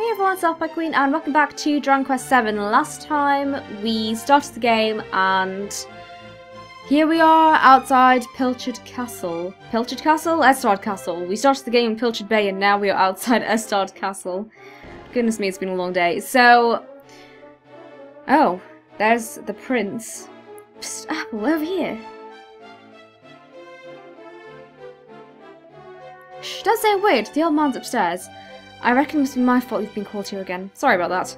Hey everyone, it's Alpha Queen and welcome back to Dragon Quest VII. Last time we started the game and here we are outside Pilchard Castle. Pilchard Castle? Estard Castle. We started the game in Pilchard Bay and now we are outside Estard Castle. Goodness me, it's been a long day. So... oh, there's the prince. Psst, Apple, over here. Shh, don't say a word. The old man's upstairs. I reckon it must be my fault you've been called here again. Sorry about that.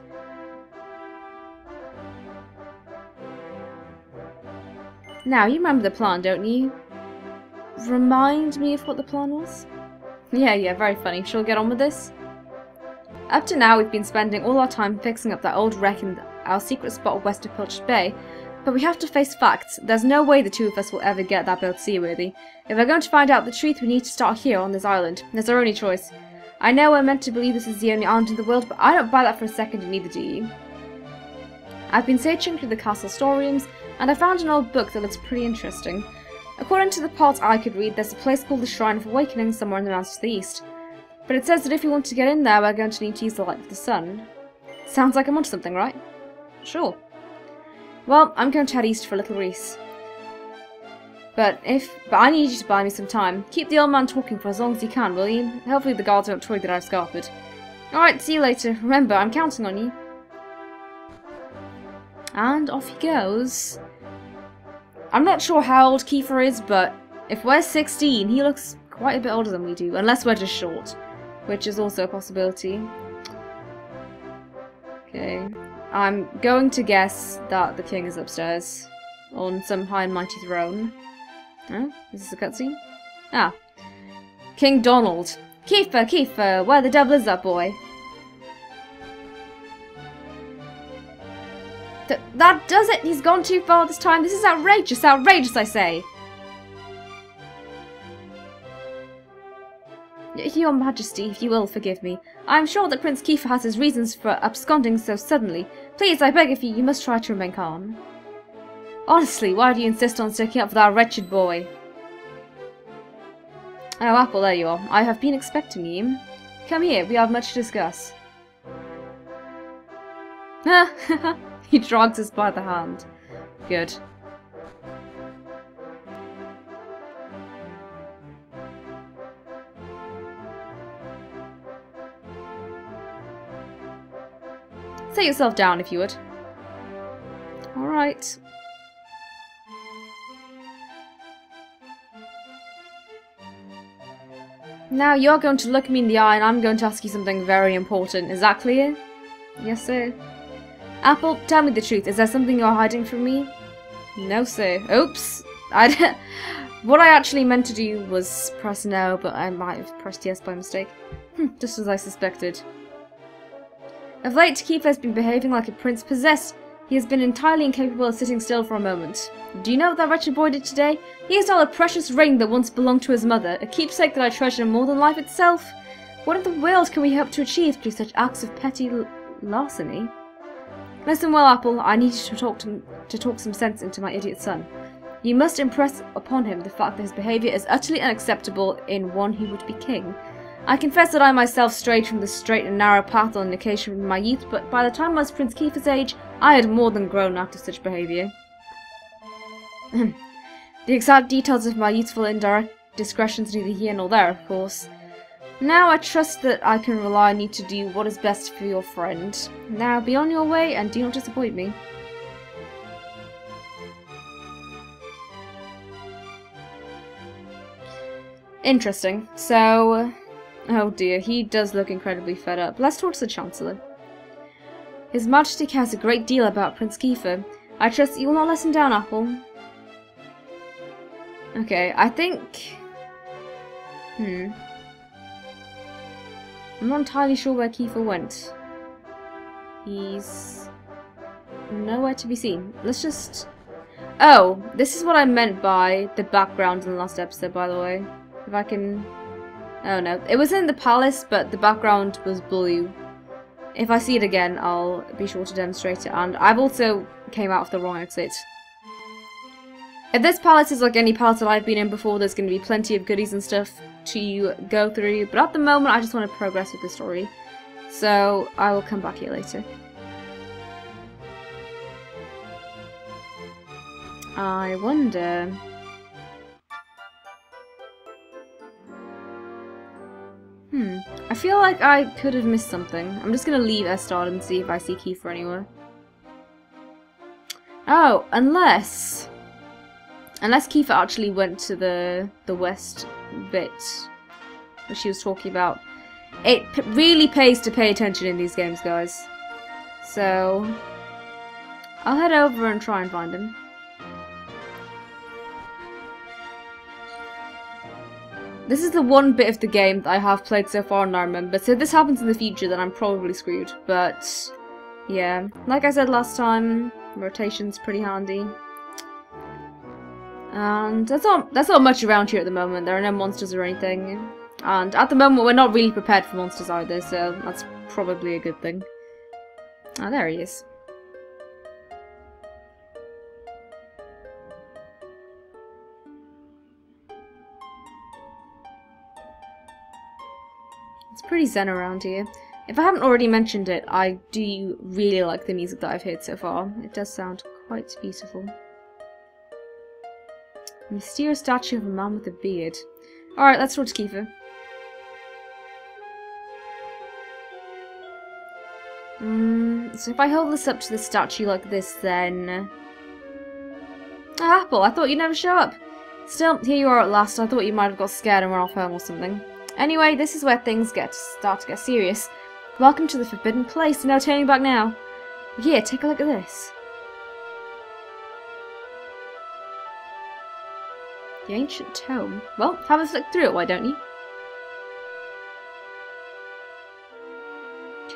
Now, you remember the plan, don't you? Remind me of what the plan was? Yeah, very funny. Shall we get on with this? Up to now, we've been spending all our time fixing up that old wreck in our secret spot west of Pilchard Bay. But we have to face facts. There's no way the two of us will ever get that boat seaworthy. If we're going to find out the truth, we need to start here on this island. There's our only choice. I know we're meant to believe this is the only island in the world, but I don't buy that for a second, and neither do you. I've been searching through the castle storerooms, and I found an old book that looks pretty interesting. According to the parts I could read, there's a place called the Shrine of Awakening somewhere in the mountains to the east. But it says that if we want to get in there, we're going to need to use the light of the sun. Sounds like I'm onto something, right? Sure. Well, I'm going to head east for a little race. But I need you to buy me some time. Keep the old man talking for as long as you can, will you? Hopefully the guards won't tell you that I've scarpered. Alright, see you later. Remember, I'm counting on you. And off he goes. I'm not sure how old Kiefer is, but if we're 16, he looks quite a bit older than we do. Unless we're just short, which is also a possibility. Okay. I'm going to guess that the king is upstairs. On some high and mighty throne. Oh, is this a cutscene? Ah. King Donald. Kiefer, where the devil is that boy? That does it! He's gone too far this time! This is outrageous! Outrageous, I say! Your Majesty, if you will forgive me. I am sure that Prince Kiefer has his reasons for absconding so suddenly. Please, I beg of you, you must try to remain calm. Honestly, why do you insist on sticking up for that wretched boy? Oh, Apple, there you are. I have been expecting you. Come here, we have much to discuss. He drags us by the hand. Good. Set yourself down if you would. Alright. Now you're going to look me in the eye and I'm going to ask you something very important. Is that clear? Yes, sir. Apple, tell me the truth. Is there something you're hiding from me? No, sir. Oops. What I actually meant to do was press no, but I might have pressed yes by mistake. Just as I suspected. Of late, Kiefer has been behaving like a prince possessed. He has been entirely incapable of sitting still for a moment. Do you know what that wretched boy did today? He stole a precious ring that once belonged to his mother, a keepsake that I treasure more than life itself. What in the world can we hope to achieve through such acts of petty larceny? Listen well, Apple, I need you to talk some sense into my idiot son. You must impress upon him the fact that his behaviour is utterly unacceptable in one who would be king. I confess that I myself strayed from the straight and narrow path on occasion in my youth, but by the time I was Prince Kiefer's age, I had more than grown out of such behaviour. The exact details of my youthful indirect discretions neither here nor there, of course. Now I trust that I can rely on you to do what is best for your friend. Now be on your way and do not disappoint me. Interesting. So... oh dear, he does look incredibly fed up. Let's talk to the Chancellor. His Majesty cares a great deal about Prince Kiefer. I trust that you will not let him down, Apple. Okay, I think... I'm not entirely sure where Kiefer went. He's... nowhere to be seen. Let's just... oh, this is what I meant by the background in the last episode, by the way. If I can... oh no, it was in the palace, but the background was blue. If I see it again, I'll be sure to demonstrate it, and I've also came out of the wrong exit. If this palace is like any palace that I've been in before, there's going to be plenty of goodies and stuff to go through, but at the moment I just want to progress with the story. So I will come back here later. I wonder... I feel like I could have missed something. I'm just gonna leave Estard and see if I see Kiefer anywhere. Oh, unless Kiefer actually went to the west bit that she was talking about. It really pays to pay attention in these games, guys. So I'll head over and try and find him. This is the one bit of the game that I have played so far and I remember, so if this happens in the future then I'm probably screwed, but yeah. Like I said last time, rotation's pretty handy. And that's not much around here at the moment. There are no monsters or anything. And at the moment we're not really prepared for monsters either, so that's probably a good thing. Ah, there he is. It's pretty zen around here. If I haven't already mentioned it, I do really like the music that I've heard so far. It does sound quite beautiful. A mysterious statue of a man with a beard. Alright, let's talk to Kiefer. So if I hold this up to the statue like this, then... Ah, Apple, I thought you'd never show up. Still, here you are at last. I thought you might have got scared and run off home or something. Anyway, this is where things start to get serious. Welcome to the forbidden place. No turning back now. Here, take a look at this. The ancient tome. Well, have a flick through it, why don't you?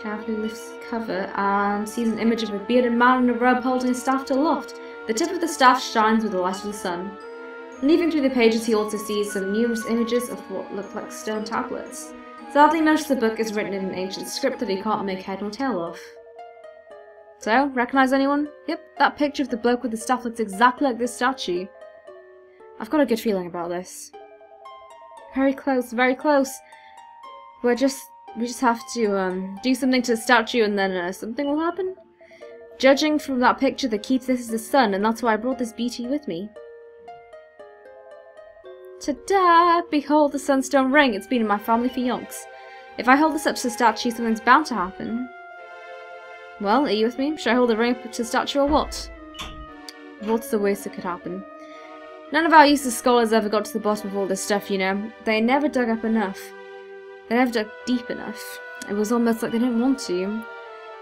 Carefully lifts the cover and sees an image of a bearded man in a robe holding a staff aloft. The tip of the staff shines with the light of the sun. Leafing through the pages, he also sees some numerous images of what look like stone tablets. Sadly, most of the book is written in an ancient script that he can't make head nor tail of. So, recognise anyone? Yep, that picture of the bloke with the staff looks exactly like this statue. I've got a good feeling about this. Very close, very close. We just have to do something to the statue and then something will happen. Judging from that picture, the key to this is the sun, and that's why I brought this beauty with me. Ta-da! Behold the sunstone ring. It's been in my family for yonks. If I hold this up to the statue, something's bound to happen. Well, are you with me? Should I hold the ring up to the statue or what? What's the worst that could happen? None of our useless scholars ever got to the bottom of all this stuff, you know. They never dug up enough. They never dug deep enough. It was almost like they didn't want to.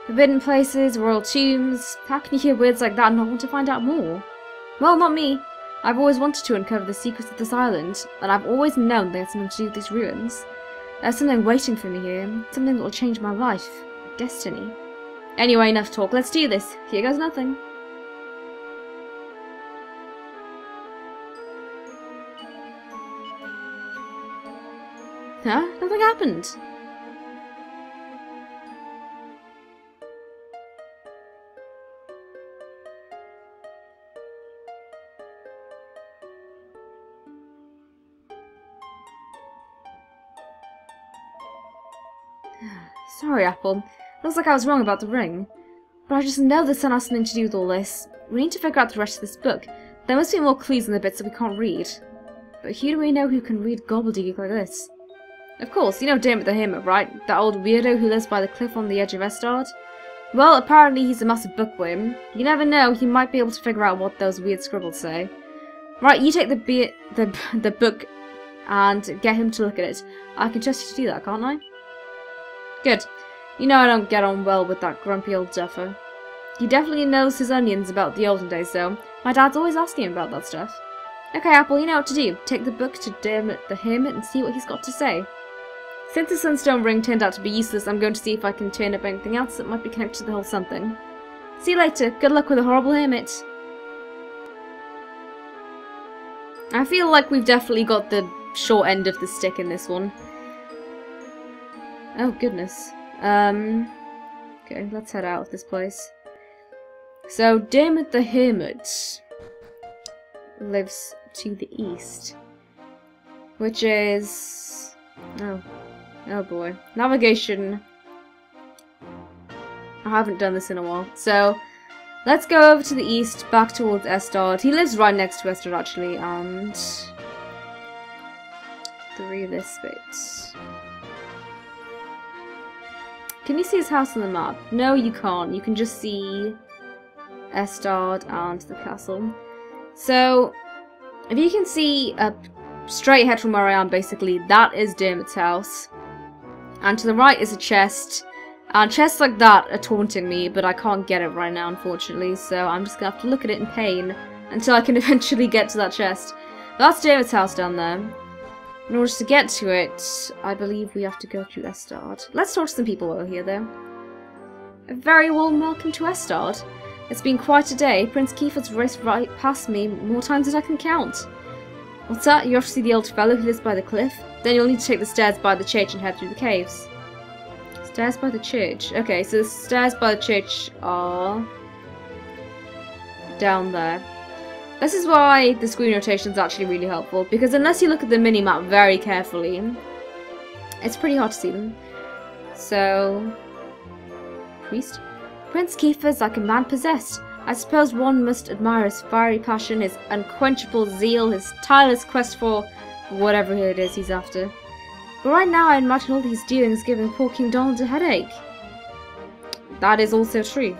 Forbidden places, royal tombs. How can you hear words like that and not want to find out more? Well, not me. I've always wanted to uncover the secrets of this island, and I've always known they had something to do with these ruins. There's something waiting for me here, something that will change my life. Destiny. Anyway, enough talk, let's do this. Here goes nothing. Huh? Nothing happened. Sorry, Apple. Looks like I was wrong about the ring. But I just know the sun has something to do with all this. We need to figure out the rest of this book. There must be more clues in the bits that we can't read. But who do we know who can read gobbledygook like this? Of course, you know Dermot the Hermit, right? That old weirdo who lives by the cliff on the edge of Estard? Well, apparently he's a massive bookworm. You never know, he might be able to figure out what those weird scribbles say. Right, you take the book and get him to look at it. I can trust you to do that, can't I? Good. You know I don't get on well with that grumpy old duffer. He definitely knows his onions about the olden days, though. My dad's always asking him about that stuff. Okay, Apple, you know what to do. Take the book to Dermot the Hermit and see what he's got to say. Since the sunstone ring turned out to be useless, I'm going to see if I can turn up anything else that might be connected to the whole something. See you later. Good luck with the horrible hermit. I feel like we've definitely got the short end of the stick in this one. Oh, goodness. Okay, let's head out of this place. So, Dermot the Hermit lives to the east. Which is... Oh boy. Navigation I haven't done this in a while. So, let's go over to the east, back towards Estard. He lives right next to Estard, actually, and... through this bit. Can you see his house on the map? No, you can't. You can just see Estard and the castle. So, if you can see straight ahead from where I am, basically, that is Dermot's house. And to the right is a chest. And chests like that are taunting me, but I can't get it right now, unfortunately. So I'm just going to have to look at it in pain until I can eventually get to that chest. But that's Dermot's house down there. In order to get to it, I believe we have to go through Estard. Let's talk to some people over here, though. A very warm welcome to Estard. It's been quite a day. Prince Kiefer's raced right past me more times than I can count. What's that? You're off to see the old fellow who lives by the cliff? Then you'll need to take the stairs by the church and head through the caves. Stairs by the church. Okay, so the stairs by the church are down there. This is why the screen rotation is actually really helpful, because unless you look at the mini-map very carefully, it's pretty hard to see them. So... priest? Prince Kiefer's like a man possessed. I suppose one must admire his fiery passion, his unquenchable zeal, his tireless quest for whatever it is he's after. But right now I imagine all he's doing is giving poor King Donald a headache. That is also true.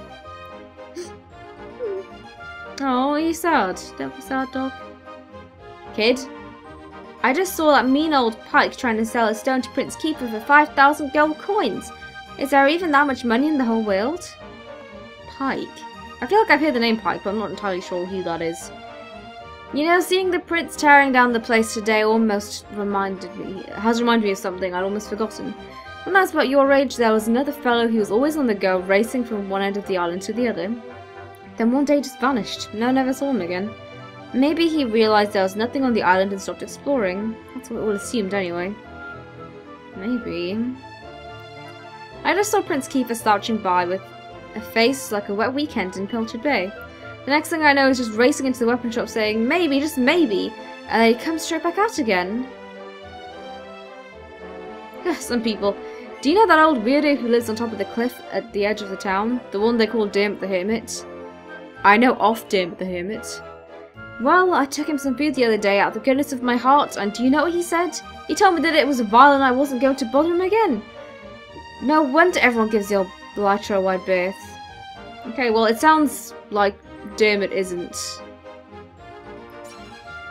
Oh, are you sad? Don't be sad, dog. Kid? I just saw that mean old Pike trying to sell a stone to Prince Kiefer for 5,000 gold coins. Is there even that much money in the whole world? Pike? I feel like I've heard the name Pike, but I'm not entirely sure who that is. You know, seeing the prince tearing down the place today almost has reminded me of something I'd almost forgotten. When I was about your age, there was another fellow who was always on the go, racing from one end of the island to the other. Then one day just vanished. No one ever saw him again. Maybe he realised there was nothing on the island and stopped exploring. That's what we all assumed anyway. Maybe. I just saw Prince Kiefer slouching by with a face like a wet weekend in Pilchard Bay. The next thing I know is just racing into the weapon shop saying, maybe, just maybe, and then he comes straight back out again. Some people. Do you know that old weirdo who lives on top of the cliff at the edge of the town? The one they call Dermot the Hermit? I know of Dermot the Hermit. Well, I took him some food the other day out of the goodness of my heart, and do you know what he said? He told me that it was vile and I wasn't going to bother him again. No wonder everyone gives the old blighter a wide berth. Okay, well, it sounds like Dermot isn't.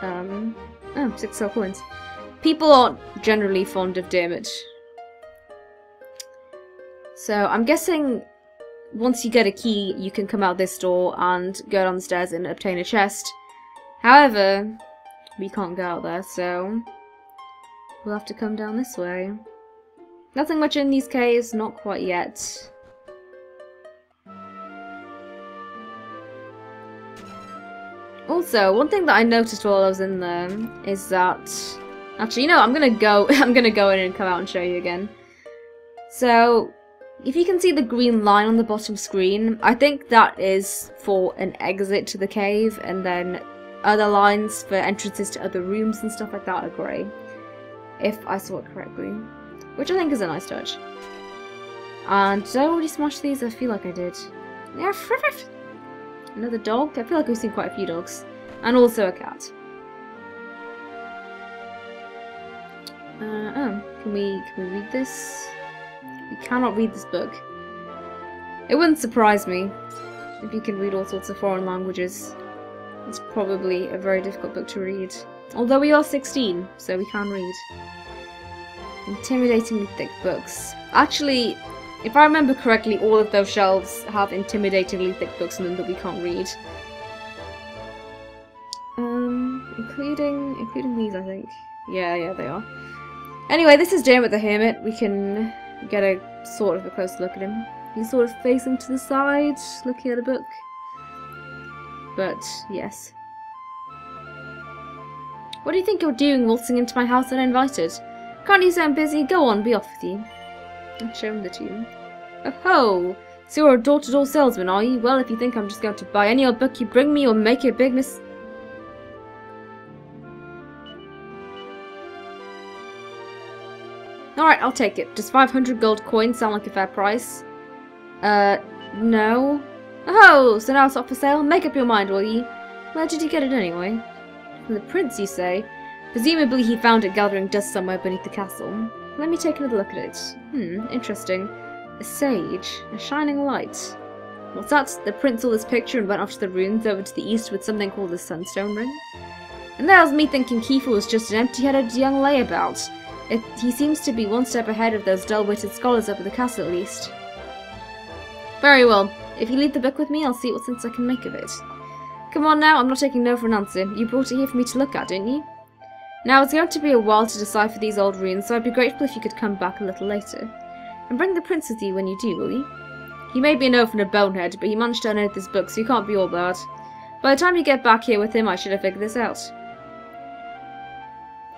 Oh, 6 gold coins. People aren't generally fond of Dermot. So, I'm guessing once you get a key, you can come out this door and go down the stairs and obtain a chest. However, we can't go out there, so we'll have to come down this way. Nothing much in these caves, not quite yet. Also, one thing that I noticed while I was in there is that... Actually, you know, I'm gonna go in and come out and show you again. So, if you can see the green line on the bottom screen, I think that is for an exit to the cave, and then other lines for entrances to other rooms and stuff like that are grey. If I saw it correctly. Which I think is a nice touch. And did I already smash these? I feel like I did. Yeah, another dog? I feel like we've seen quite a few dogs. And also a cat. Oh, can we read this? We cannot read this book. It wouldn't surprise me if you can read all sorts of foreign languages. It's probably a very difficult book to read. Although we are 16, so we can read. Intimidatingly thick books. Actually, if I remember correctly, all of those shelves have intimidatingly thick books in them that we can't read. Including these, I think. Yeah, they are. Anyway, this is Dermot the Hermit. We can get a sort of a close look at him. He's sort of facing to the side, looking at a book. But, yes. What do you think you're doing waltzing into my house uninvited? Can't you say I'm busy? Go on, be off with you. I'll show him the tune. Oh ho! So you're a door-to-door salesman, are you? Well, if you think I'm just going to buy any old book you bring me or make a big miss... Alright, I'll take it. Does 500 gold coins sound like a fair price? No. Oh, so now it's up for sale? Make up your mind, will ye? Where did you get it anyway? From the prince, you say? Presumably he found it gathering dust somewhere beneath the castle. Let me take another look at it. Interesting. A sage. A shining light. What's that? The prince saw this picture and went off to the ruins over to the east with something called the Sunstone Ring? And that was me thinking Kiefer was just an empty-headed young layabout. He seems to be one step ahead of those dull-witted scholars up at the castle, at least. Very well. If you leave the book with me, I'll see what sense I can make of it. Come on now, I'm not taking no for an answer. You brought it here for me to look at, didn't you? Now, it's going to be a while to decipher these old runes, so I'd be grateful if you could come back a little later. And bring the prince with you when you do, will you? He may be an oaf and a bonehead, but he managed to unearth this book, so you can't be all bad. By the time you get back here with him, I should have figured this out.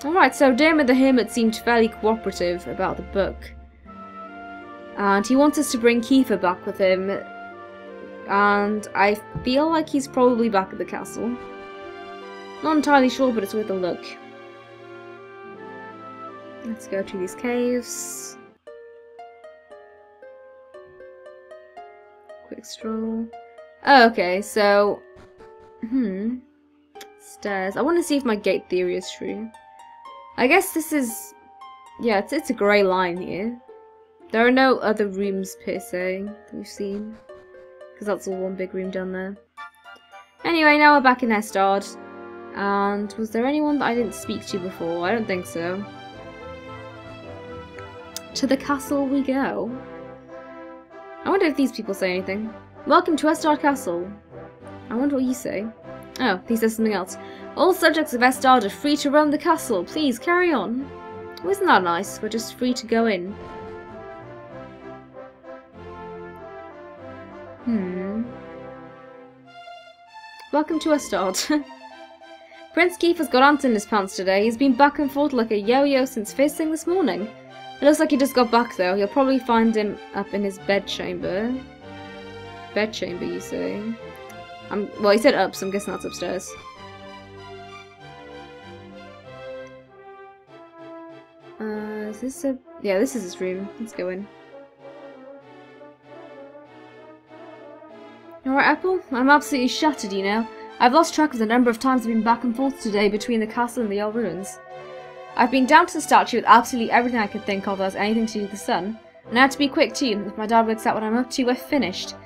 Alright, so Dermot the Hermit seemed fairly cooperative about the book. And he wants us to bring Kiefer back with him. And I feel like he's probably back at the castle. Not entirely sure, but it's worth a look. Let's go to these caves. Quick stroll. Oh, okay, so... Stairs. I want to see if my gate theory is true. I guess this is... Yeah, it's a grey line here. There are no other rooms per se that we've seen. Because that's all one big room down there. Anyway, now we're back in Estard. And was there anyone that I didn't speak to before? I don't think so. To the castle we go. I wonder if these people say anything. Welcome to Estard Castle. I wonder what you say. Oh, he says something else. All subjects of Estard are free to roam the castle. Please, carry on. Oh, isn't that nice? We're just free to go in. Welcome to Estard. Prince Kiefer's got ants in his pants today. He's been back and forth like a yo-yo since first thing this morning. It looks like he just got back though. You'll probably find him up in his bedchamber. Bedchamber, you say? Well, he said up, so I'm guessing that's upstairs. Is this a... Yeah, this is his room. Let's go in. Alright, Apple? I'm absolutely shattered, you know. I've lost track of the number of times I've been back and forth today between the castle and the old ruins. I've been down to the statue with absolutely everything I could think of that has anything to do with the sun. And I had to be quick too. If my dad works out what I'm up to, we're finished.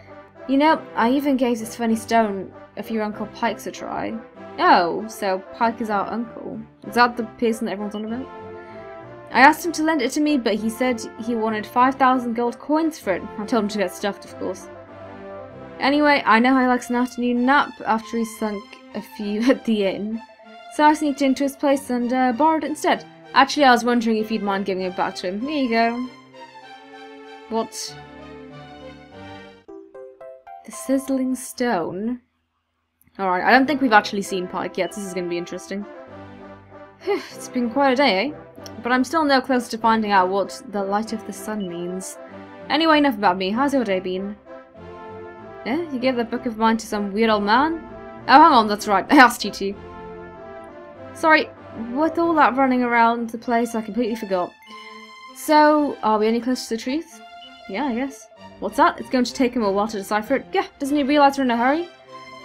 You know, I even gave this funny stone of your Uncle Pike's a try. Oh, so Pike is our uncle. Is that the person that everyone's on about? I asked him to lend it to me, but he said he wanted 5,000 gold coins for it. I told him to get stuffed, of course. Anyway, I know he likes an afternoon nap after he sunk a few at the inn. So I sneaked into his place and borrowed it instead. Actually, I was wondering if you'd mind giving it back to him. Here you go. What? The sizzling stone? Alright, I don't think we've actually seen Pike yet. This is going to be interesting. It's been quite a day, eh? But I'm still no closer to finding out what the light of the sun means. Anyway, enough about me. How's your day been? Yeah, you gave that book of mine to some weird old man? Oh, hang on, that's right. I asked you to. Sorry, with all that running around the place, I completely forgot. So, are we any closer to the truth? Yeah, I guess. What's that? It's going to take him a while to decipher it. Yeah, doesn't he realise we're in a hurry?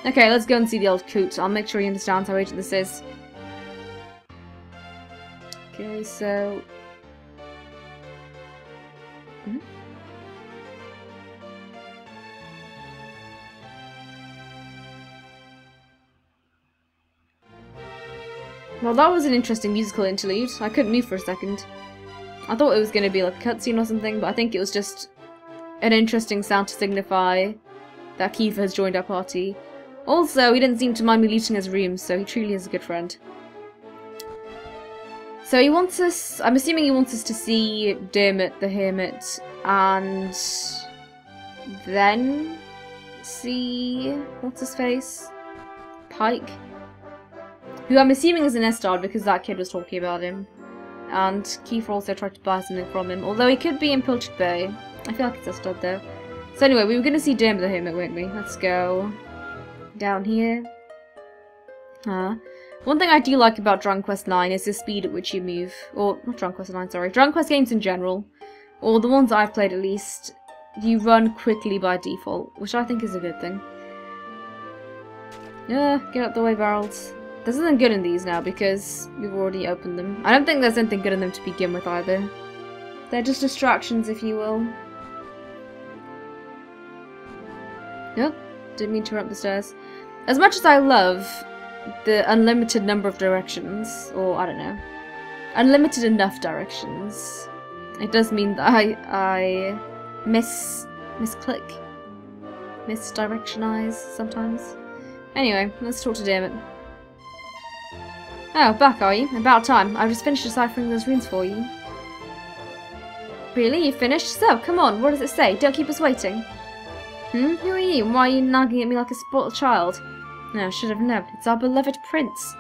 Okay, let's go and see the old coot. I'll make sure he understands how urgent this is. Okay, so... Well, that was an interesting musical interlude. I couldn't move for a second. I thought it was going to be like a cutscene or something, but I think it was just an interesting sound to signify that Kiefer has joined our party. Also, he didn't seem to mind me looting his room, so he truly is a good friend. So he wants us... I'm assuming he wants us to see Dermot the Hermit and then see... what's his face? Pike? Who I'm assuming is an Estard because that kid was talking about him. And Kiefer also tried to buy something from him, although he could be in Pilchard Bay. I feel like it's Estard though. So anyway, we were going to see Dermot the Hermit, weren't we? Let's go down here. One thing I do like about Dragon Quest IX is the speed at which you move. Or, not Dragon Quest IX, sorry. Dragon Quest games in general. Or the ones I've played at least. you run quickly by default, which I think is a good thing. Get out the way, barrels. There's nothing good in these now because we've already opened them. I don't think there's anything good in them to begin with either. They're just distractions, if you will. Yep, didn't mean to run up the stairs. As much as I love the unlimited number of directions, or I don't know, unlimited enough directions, it does mean that I misclick, misdirectionize sometimes. Anyway, let's talk to Dermot. Oh, back are you? About time. I've just finished deciphering those runes for you. Really? You finished? So, come on, what does it say? Don't keep us waiting. Who are you? Why are you nagging at me like a spoiled child? No, I should have known. It's our beloved prince.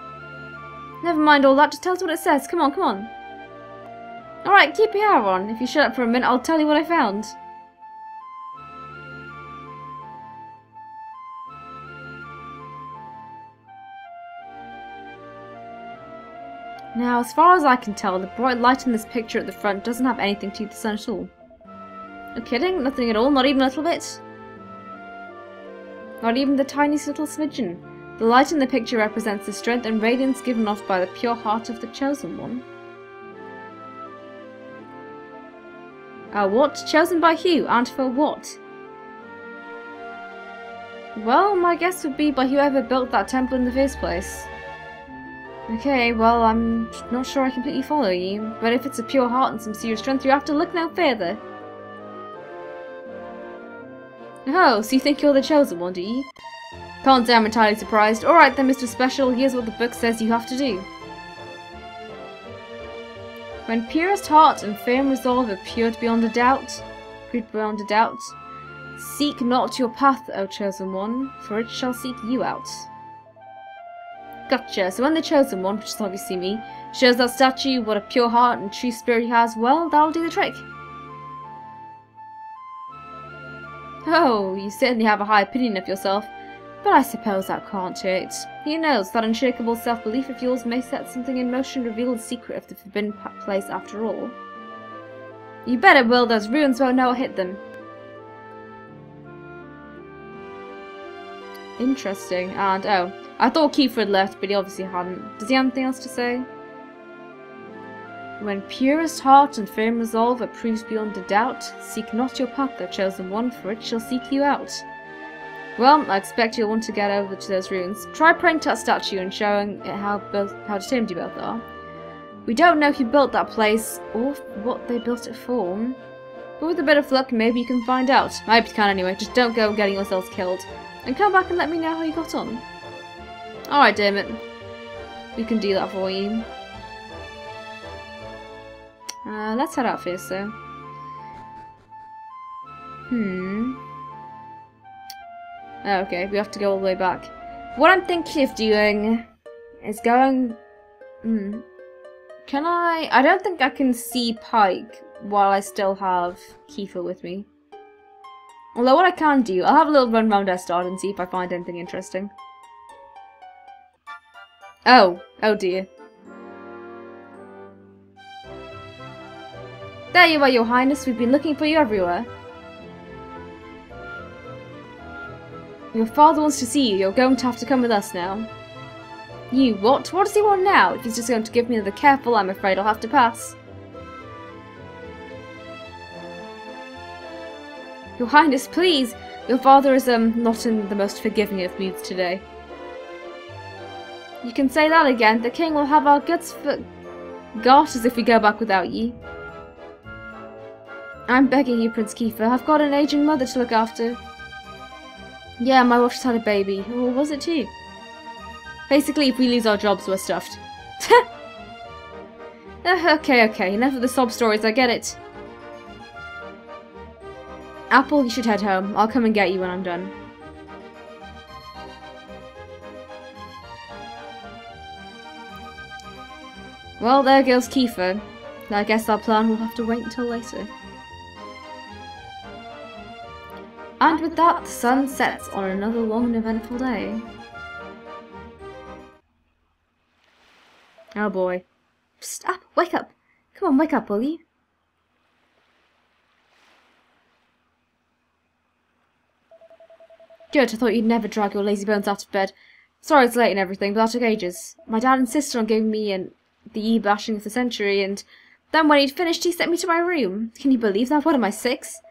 Never mind all that, just tell us what it says. Come on, come on. Alright, keep your hair on. If you shut up for a minute, I'll tell you what I found. Now, as far as I can tell, the bright light in this picture at the front doesn't have anything to do with the sun at all. No kidding? Nothing at all? Not even a little bit? Not even the tiniest little smidgen. The light in the picture represents the strength and radiance given off by the pure heart of the Chosen One. What? Chosen by who? And for what? Well, my guess would be by whoever built that temple in the first place. Okay, well, I'm not sure I completely follow you, but if it's a pure heart and some serious strength, you have to look no further. Oh, so you think you're the Chosen One, do you? Can't say I'm entirely surprised. Alright then, Mr. Special, here's what the book says you have to do. When purest heart and firm resolve are proved beyond a doubt, seek not your path, O Chosen One, for it shall seek you out. Gotcha. So when the Chosen One, which is obviously me, shows that statue what a pure heart and true spirit he has, well, that'll do the trick. Oh, you certainly have a high opinion of yourself, but I suppose that can't hurt. Who knows, that unshakable self-belief of yours may set something in motion and reveal the secret of the forbidden place after all. You better will, those ruins won't know what hit them. Interesting, and oh, I thought Kiefer had left, but he obviously hadn't. Does he have anything else to say? When purest heart and firm resolve are proved beyond a doubt, seek not your path, the Chosen One, for it shall seek you out. Well, I expect you'll want to get over to those ruins. Try praying to that statue and showing it how determined you both are. We don't know who built that place, or what they built it for. But with a bit of luck, maybe you can find out. I hope you can anyway, just don't go getting yourselves killed. And come back and let me know how you got on. Alright, Dermot. We can do that for you. Let's head out first, though. Okay, we have to go all the way back. What I'm thinking of doing is going... Can I... I don't think I can see Pike while I still have Kiefer with me. Although what I can do, I'll have a little run around Estard and see if I find anything interesting. Oh dear. There you are, Your Highness. We've been looking for you everywhere. Your father wants to see you. You're going to have to come with us now. You, what? What does he want now? If he's just going to give me the careful, I'm afraid I'll have to pass. Your Highness, please! Your father is, not in the most forgiving of moods today. You can say that again. The king will have our guts for garters if we go back without you. I'm begging you, Prince Kiefer. I've got an aging mother to look after. Yeah, my wife just had a baby. Or was it too? Basically, if we lose our jobs, we're stuffed. Okay. Enough of the sob stories. I get it. Apple, you should head home. I'll come and get you when I'm done. Well, there goes Kiefer. I guess our plan will have to wait until later. And with that, the sun sets on another long and eventful day. Oh boy. Psst, Apple, wake up! Come on, wake up, will you? Good, I thought you'd never drag your lazy bones out of bed. Sorry it's late and everything, but that took ages. My dad insisted on giving me the e-bashing of the century, and then when he'd finished, he sent me to my room. Can you believe that? What am I, 6?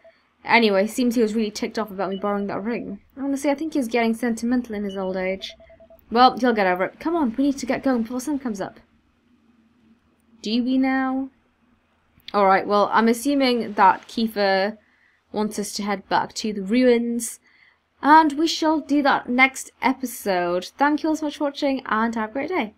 Anyway, seems he was really ticked off about me borrowing that ring. Honestly, I think he's getting sentimental in his old age. Well, he'll get over it. Come on, we need to get going before sun comes up. Do we now? Alright, well, I'm assuming that Kiefer wants us to head back to the ruins, and we shall do that next episode. Thank you all so much for watching, and have a great day.